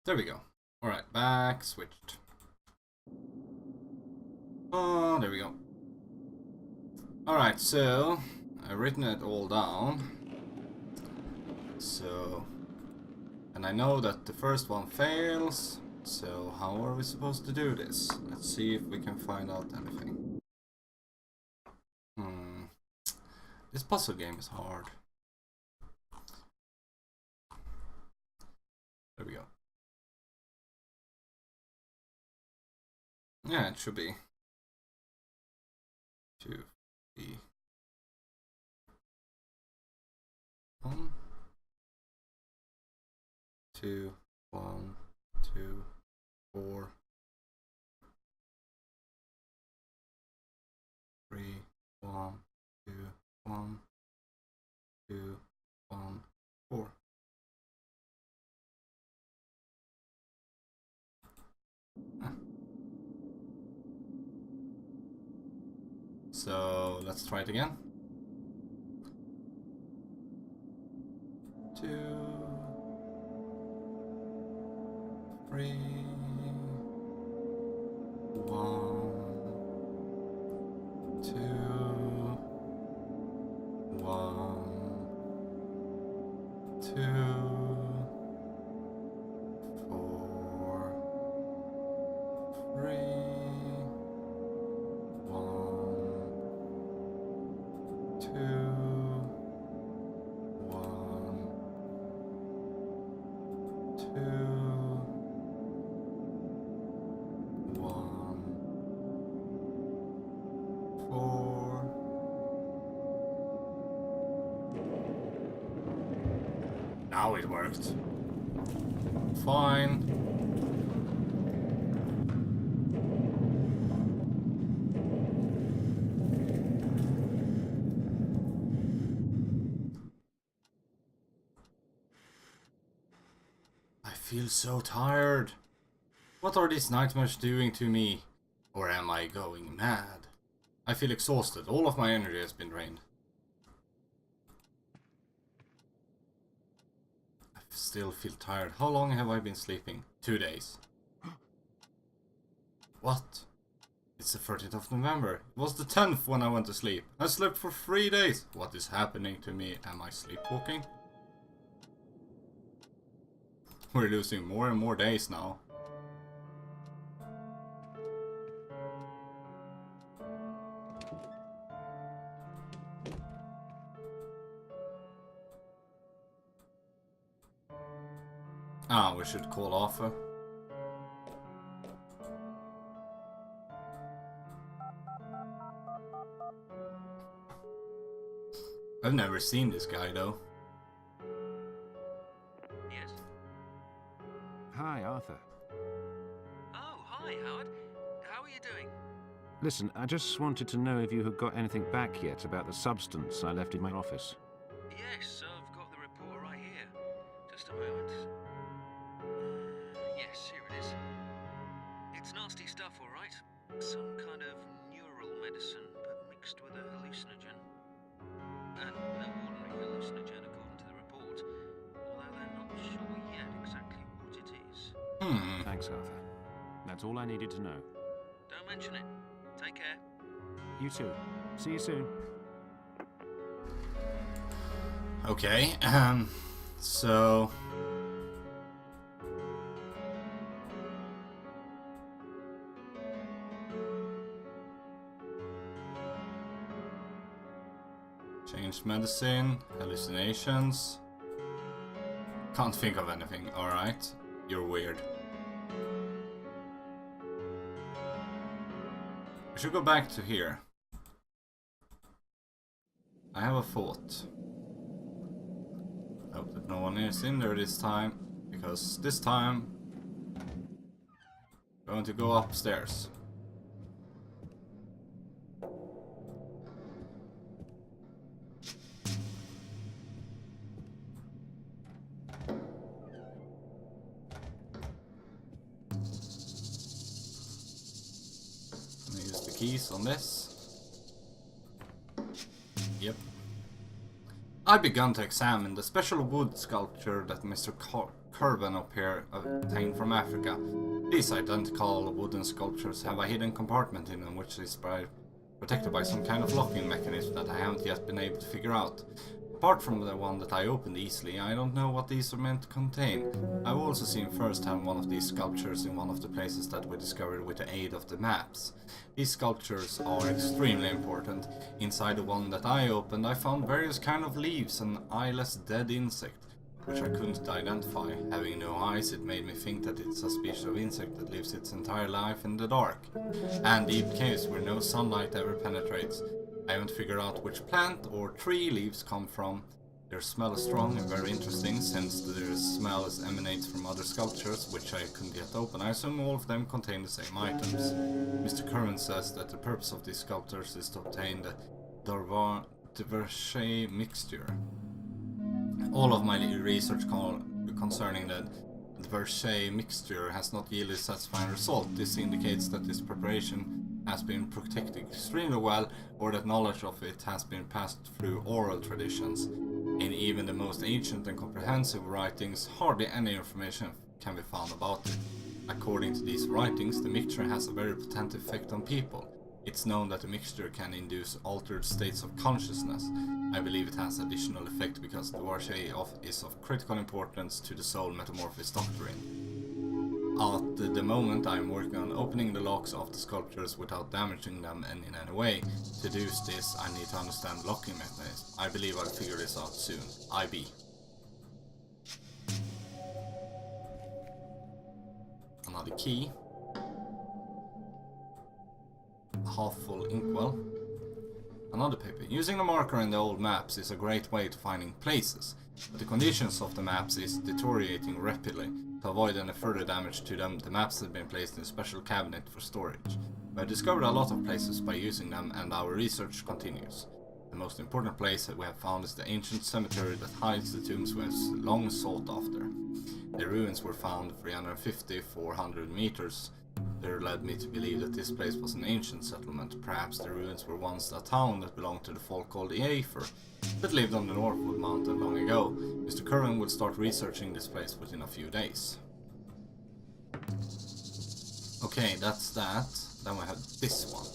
There we go. Alright, back switched. Oh, there we go. Alright, so I've written it all down. So, and I know that the first one fails. So how are we supposed to do this? Let's see if we can find out anything. This puzzle game is hard. There we go. Yeah, it should be. 2, 3, 1, 2, 1, 2, 4, 3, 1, 2, 1, 2, 1, 4. So let's try it again. 2, 3, 1, 2, 1, 2, 4, 3, 1, 2, 1, 2, 1, 4. Now it worked. Fine. I feel so tired. What are these nightmares doing to me? Or am I going mad? I feel exhausted. All of my energy has been drained. I still feel tired. How long have I been sleeping? 2 days. What? It's the 30th of November. It was the 10th when I went to sleep. I slept for 3 days. What is happening to me? Am I sleepwalking? We're losing more and more days now. Ah, we should call Arthur. I've never seen this guy though. Yes. Hi, Arthur. Oh, hi, Howard. How are you doing? Listen, I just wanted to know if you had got anything back yet about the substance I left in my office. Yes, I've got the report right here. Just a moment. Yes, here it is. It's nasty stuff, all right. Some kind of neural medicine, but mixed with a hallucinogen. And no ordinary hallucinogen, according to the report. Although they're not sure yet exactly what it is. Thanks, Arthur. That's all I needed to know. Don't mention it. Take care. You too. See you soon. Okay, so... Changed medicine, hallucinations. Can't think of anything, alright. You're weird. We should go back to here. I have a thought. Hope that no one is in there this time, because this time I'm going to go upstairs. Use the keys on this. Yep. I began to examine the special wood sculpture that Mr. turban obtained from Africa. These identical wooden sculptures have a hidden compartment in them which is protected by some kind of locking mechanism that I haven't yet been able to figure out. Apart from the one that I opened easily, I don't know what these are meant to contain. I've also seen firsthand one of these sculptures in one of the places that we discovered with the aid of the maps. These sculptures are extremely important. Inside the one that I opened, I found various kind of leaves and eyeless dead insect, which I couldn't identify. Having no eyes, it made me think that it's a species of insect that lives its entire life in the dark, and deep caves where no sunlight ever penetrates. I haven't figured out which plant or tree leaves come from. Their smell is strong and very interesting, since their smell emanates from other sculptures, which I couldn't yet open. I assume all of them contain the same items. Mr. Curran says that the purpose of these sculptures is to obtain the Verche mixture. All of my research concerning the Verche mixture has not yielded a satisfying result. This indicates that this preparation has been protected extremely well, or that knowledge of it has been passed through oral traditions. In even the most ancient and comprehensive writings, hardly any information can be found about it. According to these writings, the mixture has a very potent effect on people. It's known that the mixture can induce altered states of consciousness. I believe it has additional effect because the Verche is of critical importance to the soul metamorphosis doctrine. At the moment, I am working on opening the locks of the sculptures without damaging them in any way. To do this, I need to understand the locking mechanism. I believe I'll figure this out soon. IB. Another key. A half-full inkwell. Another paper. Using the marker in the old maps is a great way to finding places, but the conditions of the maps is deteriorating rapidly. To avoid any further damage to them, the maps have been placed in a special cabinet for storage. We have discovered a lot of places by using them, and our research continues. The most important place that we have found is the ancient cemetery that hides the tombs we have long sought after. The ruins were found 350-400 meters. There led me to believe that this place was an ancient settlement. Perhaps the ruins were once a town that belonged to the folk called Afer, that lived on the Northwood Mountain long ago. Mr. Curran will start researching this place within a few days. Okay, that's that. Then we have this one.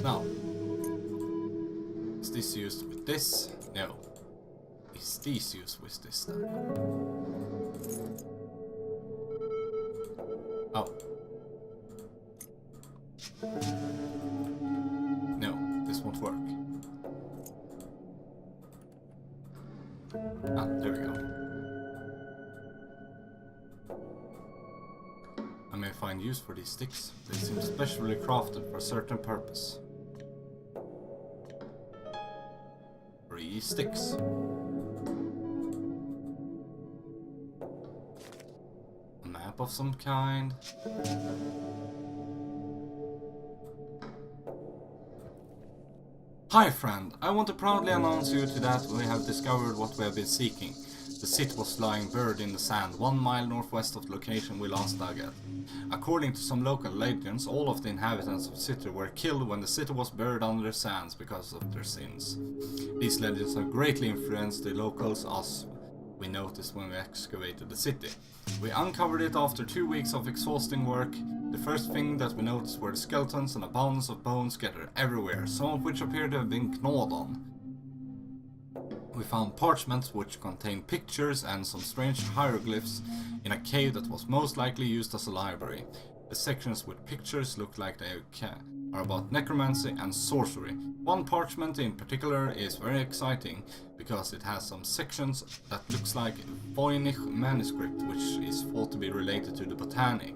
Now, is this used with this? No. Is this used with this then? Oh. No, this won't work. Ah, there we go. I may find use for these sticks. They seem specially crafted for a certain purpose. 3 sticks. A map of some kind. Hi friend, I want to proudly announce you to that we have discovered what we have been seeking. The city was lying buried in the sand 1 mile northwest of the location we last dug at. According to some local legends, all of the inhabitants of the city were killed when the city was buried under the sands because of their sins. These legends have greatly influenced the locals, as we noticed when we excavated the city. We uncovered it after 2 weeks of exhausting work. The first thing that we noticed were the skeletons and abundance of bones scattered everywhere, some of which appeared to have been gnawed on. We found parchments which contained pictures and some strange hieroglyphs in a cave that was most likely used as a library. The sections with pictures look like they are about necromancy and sorcery. One parchment in particular is very exciting because it has some sections that looks like Voynich manuscript, which is thought to be related to the Botanic.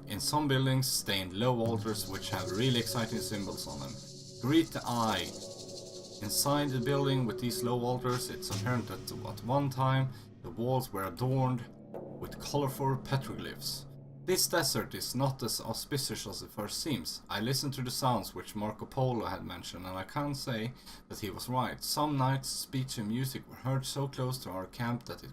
In some buildings stained low altars which have really exciting symbols on them. Greet the eye. Inside the building with these low altars, it's apparent that at one time the walls were adorned with colorful petroglyphs. This desert is not as auspicious as it first seems. I listened to the sounds which Marco Polo had mentioned, and I can't say that he was right. Some nights speech and music were heard so close to our camp that it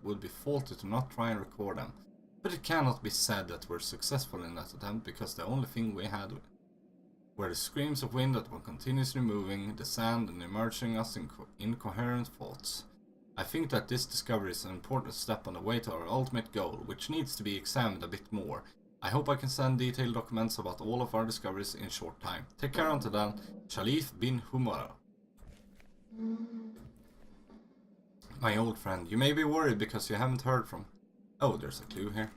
would be faulty to not try and record them. But it cannot be said that we're successful in that attempt, because the only thing we had were the screams of wind that were continuously moving the sand and immersing us in incoherent thoughts. I think that this discovery is an important step on the way to our ultimate goal, which needs to be examined a bit more. I hope I can send detailed documents about all of our discoveries in short time. Take care until then. Shalif bin Humara. My old friend, you may be worried because you haven't heard from... Oh, there's a clue here.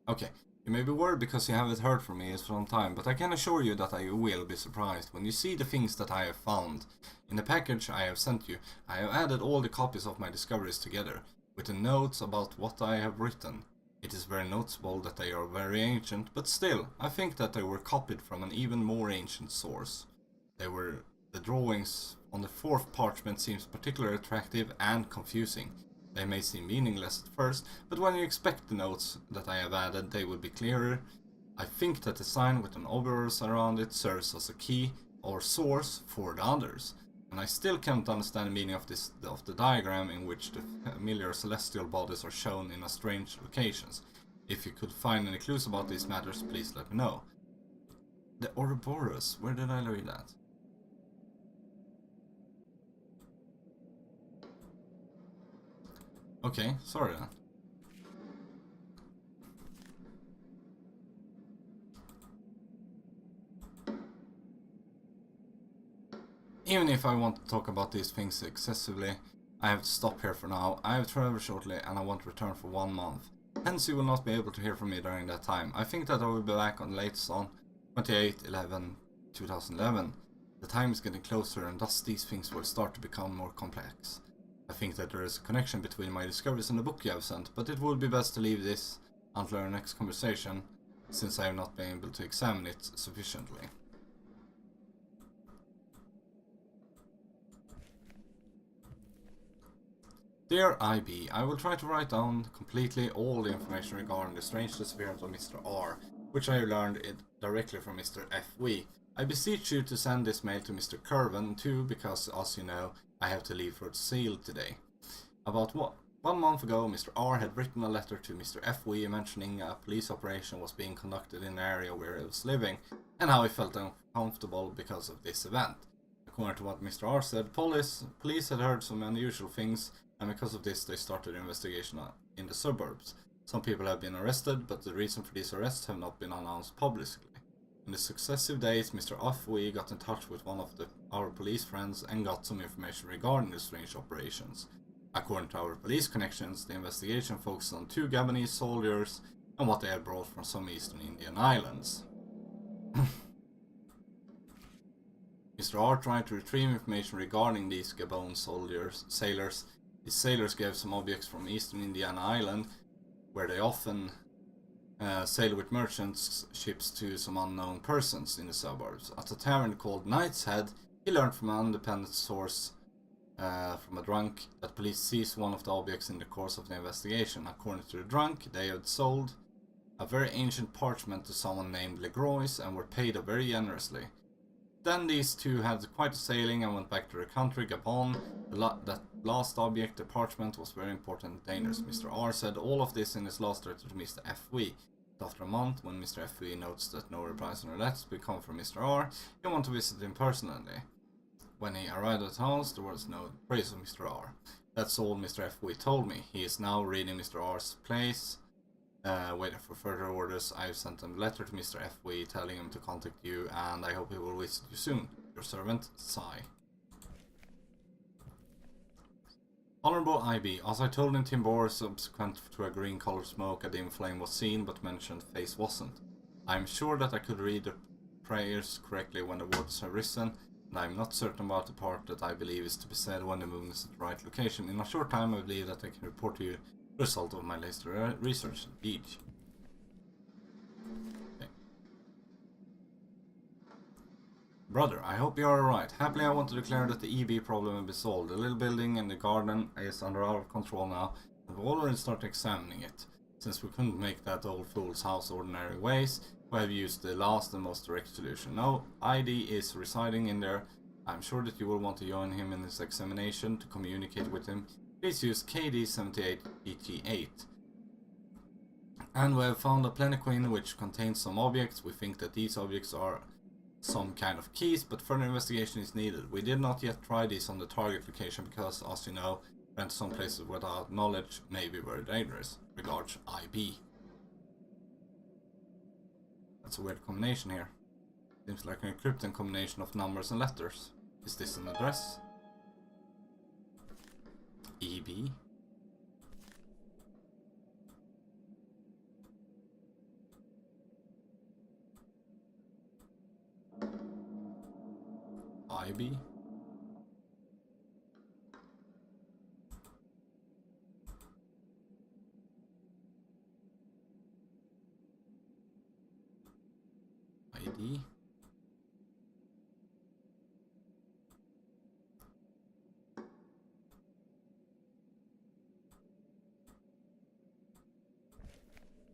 Okay, you may be worried because you haven't heard from me in some time, but I can assure you that I will be surprised when you see the things that I have found. In the package I have sent you, I have added all the copies of my discoveries together, with the notes about what I have written. It is very noticeable that they are very ancient, but still, I think that they were copied from an even more ancient source. The drawings on the fourth parchment seems particularly attractive and confusing. They may seem meaningless at first, but when you expect the notes that I have added, they will be clearer. I think that the sign with an obverse around it serves as a key or source for the others, and I still can't understand the meaning of the diagram in which the familiar celestial bodies are shown in strange locations. If you could find any clues about these matters, please let me know. The Ouroboros, where did I read that? Okay, sorry then. Even if I want to talk about these things excessively, I have to stop here for now. I have traveled shortly and I want to return for 1 month. Hence you will not be able to hear from me during that time. I think that I will be back on the latest on 28/11/2011. The time is getting closer and thus these things will start to become more complex. I think that there is a connection between my discoveries and the book you have sent, but it would be best to leave this until our next conversation, since I have not been able to examine it sufficiently. Dear IB, I will try to write down completely all the information regarding the strange disappearance of Mr. R, which I learned it directly from Mr. FW. I beseech you to send this mail to Mr. Curven too, because as you know, I have to leave for Seal today. About 1 month ago, Mr. R had written a letter to Mr. FW mentioning a police operation was being conducted in the area where he was living, and how he felt uncomfortable because of this event. According to what Mr. R said, police had heard some unusual things, and because of this they started an investigation in the suburbs. Some people have been arrested, but the reason for these arrests have not been announced publicly. In the successive days, Mr. FW got in touch with one of our police friends and got some information regarding the strange operations. According to our police connections, the investigation focused on 2 Gabonese soldiers and what they had brought from some eastern Indian islands. Mr. R tried to retrieve information regarding these Gabon sailors. These sailors gave some objects from eastern Indian island, where they often sail with merchant ships to some unknown persons in the suburbs. At a tavern called Knight's Head, he learned from an independent source from a drunk that police seized one of the objects in the course of the investigation. According to the drunk, they had sold a very ancient parchment to someone named Legrois and were paid very generously. Then these two had quite a sailing and went back to their country, Gabon. That last object, the parchment, was very important and dangerous. Mr. R said all of this in his last letter to Mr. FW. After a month, when Mr. FW noticed that no replies on her letters would come from Mr. R, he wanted to visit him personally. When he arrived at the house, there was no trace of Mr. R. That's all Mr. FW told me. He is now reading Mr. R's place, waiting for further orders. I've sent him a letter to Mr. FW telling him to contact you, and I hope he will visit you soon. Your servant, Sai. Honorable IB, as I told in Timbor, subsequent to a green-colored smoke, a dim flame was seen, but mentioned face wasn't. I am sure that I could read the prayers correctly when the words have risen, and I am not certain about the part that I believe is to be said when the moon is at the right location. In a short time, I believe that I can report to you the result of my latest research. Indeed. Okay. Brother, I hope you are alright. Happily, I want to declare that the EB problem has been solved. The little building in the garden is under our control now, and we've already started examining it. Since we couldn't make that old fool's house ordinary ways, we have used the last and most direct solution. Now, ID is residing in there. I'm sure that you will want to join him in his examination. To communicate with him, please use KD78ET8. And we have found a Pleniquine which contains some objects. We think that these objects are some kind of keys, but further investigation is needed. We did not yet try these on the target location because, as you know, went to some places without knowledge may be very dangerous. Regards, IB. That's a weird combination here. Seems like an encrypted combination of numbers and letters. Is this an address? EB? IB? ID?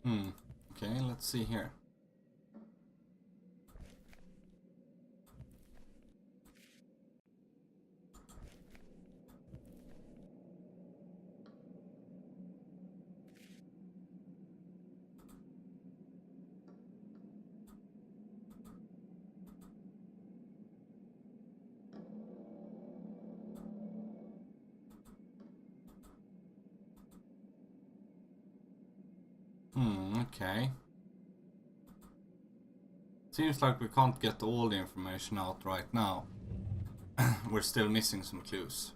Okay, let's see here. Okay. Seems like we can't get all the information out right now. We're still missing some clues.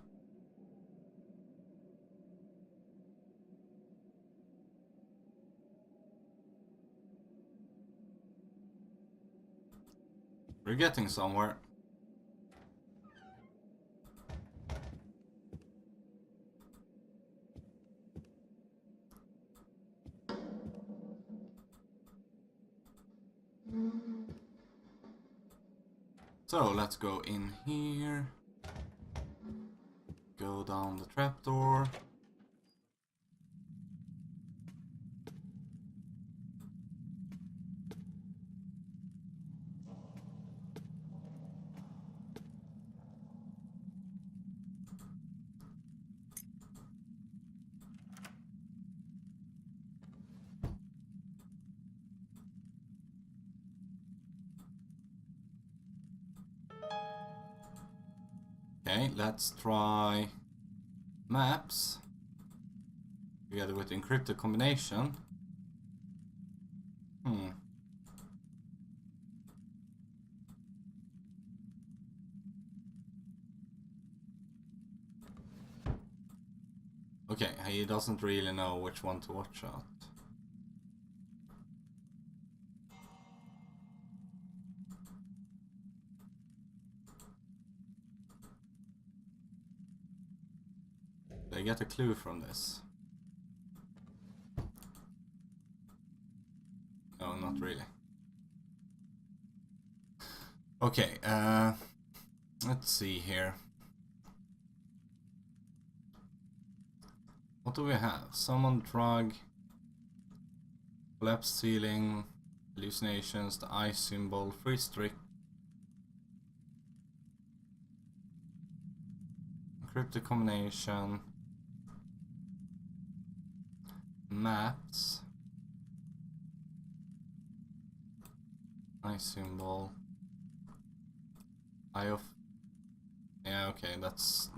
We're getting somewhere. So let's go in here. Go down the trapdoor. Okay, let's try maps together with encrypted combination. Okay, he doesn't really know which one to watch out. Did I get a clue from this? No, not really. Okay, let's see here. What do we have? Summon drug, collapsed ceiling, hallucinations, the eye symbol, free strict, encrypted combination, maps, eye symbol, eye of. Yeah, okay, that's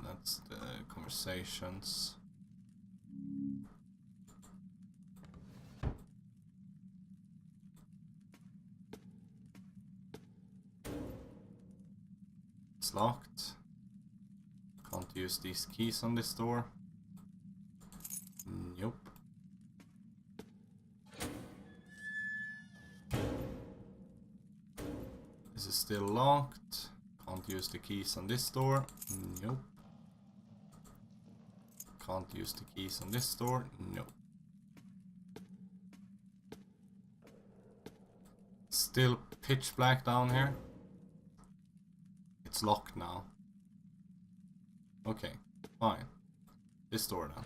the conversations. It's locked. Can't use these keys on this door. Nope. This is still locked. Can't use the keys on this door. Nope. Can't use the keys on this door. Nope. Still pitch black down here. It's locked now. Okay, fine. This door then.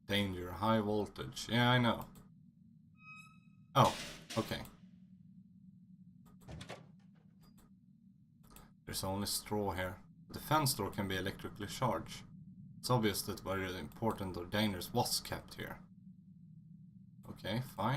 Danger, high voltage. Yeah, I know. Oh, okay. There's only straw here. The defense door can be electrically charged. It's obvious that very important or dangerous was kept here. Okay, fine.